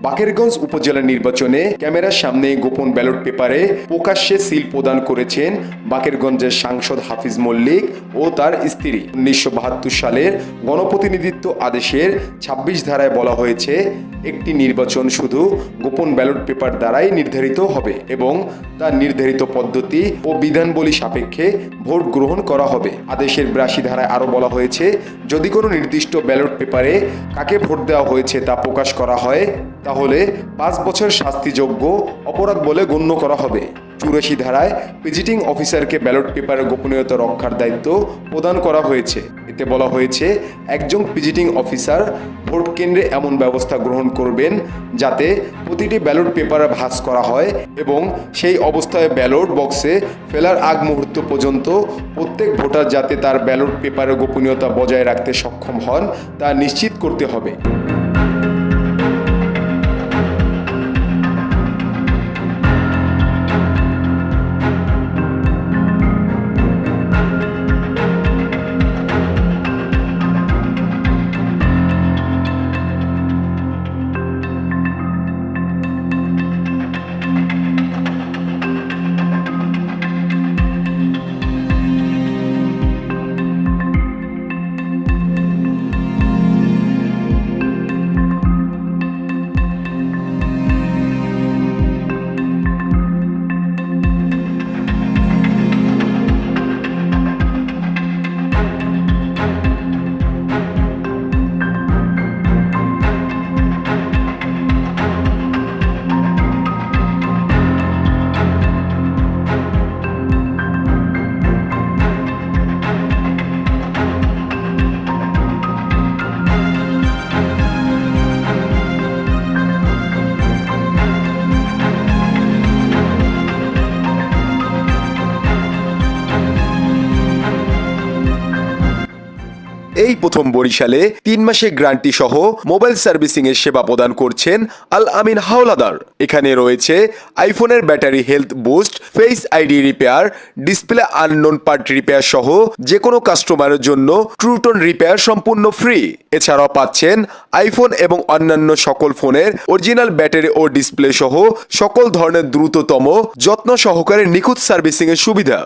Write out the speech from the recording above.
বাকেরগঞ্জ উপজেলা নির্বাচনে ক্যামেরার সামনে গোপন ব্যালট পেপারে প্রকাশ্যে সিল প্রদান করেছেন বাকেরগঞ্জের সাংসদ হাফিজ মল্লিক ও তার স্ত্রী। 1972 সালের গণপ্রতিনিধিত্ব আদেশের 26 ধারায় বলা হয়েছে, একটি নির্বাচন শুধু গোপন ব্যালট পেপার দ্বারাই নির্ধারিত হবে এবং তার নির্ধারিত পদ্ধতি ও বিধানবলী সাপেক্ষে ভোট গ্রহণ করা হবে। আদেশের 82 ধারায় আরও বলা হয়েছে, যদি কোনো নির্দিষ্ট ব্যালট পেপারে কাকে ভোট দেওয়া হয়েছে তা প্রকাশ করা হয় তাহলে 5 বছর শাস্তিযোগ্য অপরাধ বলে গণ্য করা হবে। 84 ধারায় ভিজিটিং অফিসারকে ব্যালট পেপারের গোপনীয়তা রক্ষার দায়িত্ব প্রদান করা হয়েছে। এতে বলা হয়েছে, একজন ভিজিটিং অফিসার ভোট কেন্দ্রে এমন ব্যবস্থা গ্রহণ করবেন যাতে প্রতিটি ব্যালট পেপার ভাঁজ করা হয় এবং সেই অবস্থায় ব্যালট বক্সে ফেলার আগ মুহূর্ত পর্যন্ত প্রত্যেক ভোটার যাতে তার ব্যালট পেপারের গোপনীয়তা বজায় রাখতে সক্ষম হন তা নিশ্চিত করতে হবে। এই প্রথম বরিশালে 3 মাসে গ্যারান্টি সহ মোবাইল সার্ভিসিং এর সেবা প্রদান করছেন আল আমিন হাওলাদার। এখানে রয়েছে আইফোনের battery health boost, face ID repair, display unknown part repair সহ যে কোনো কাস্টমারের জন্য ট্রুটন রিপেয়ার সম্পূর্ণ ফ্রি। এছাড়াও পাচ্ছেন আইফোন এবং অন্যান্য সকল ফোনের অরিজিনাল ব্যাটারি ও ডিসপ্লে সহ সকল ধরনের দ্রুততম যত্ন সহকারে নিখুঁত সার্ভিসিং এর সুবিধা।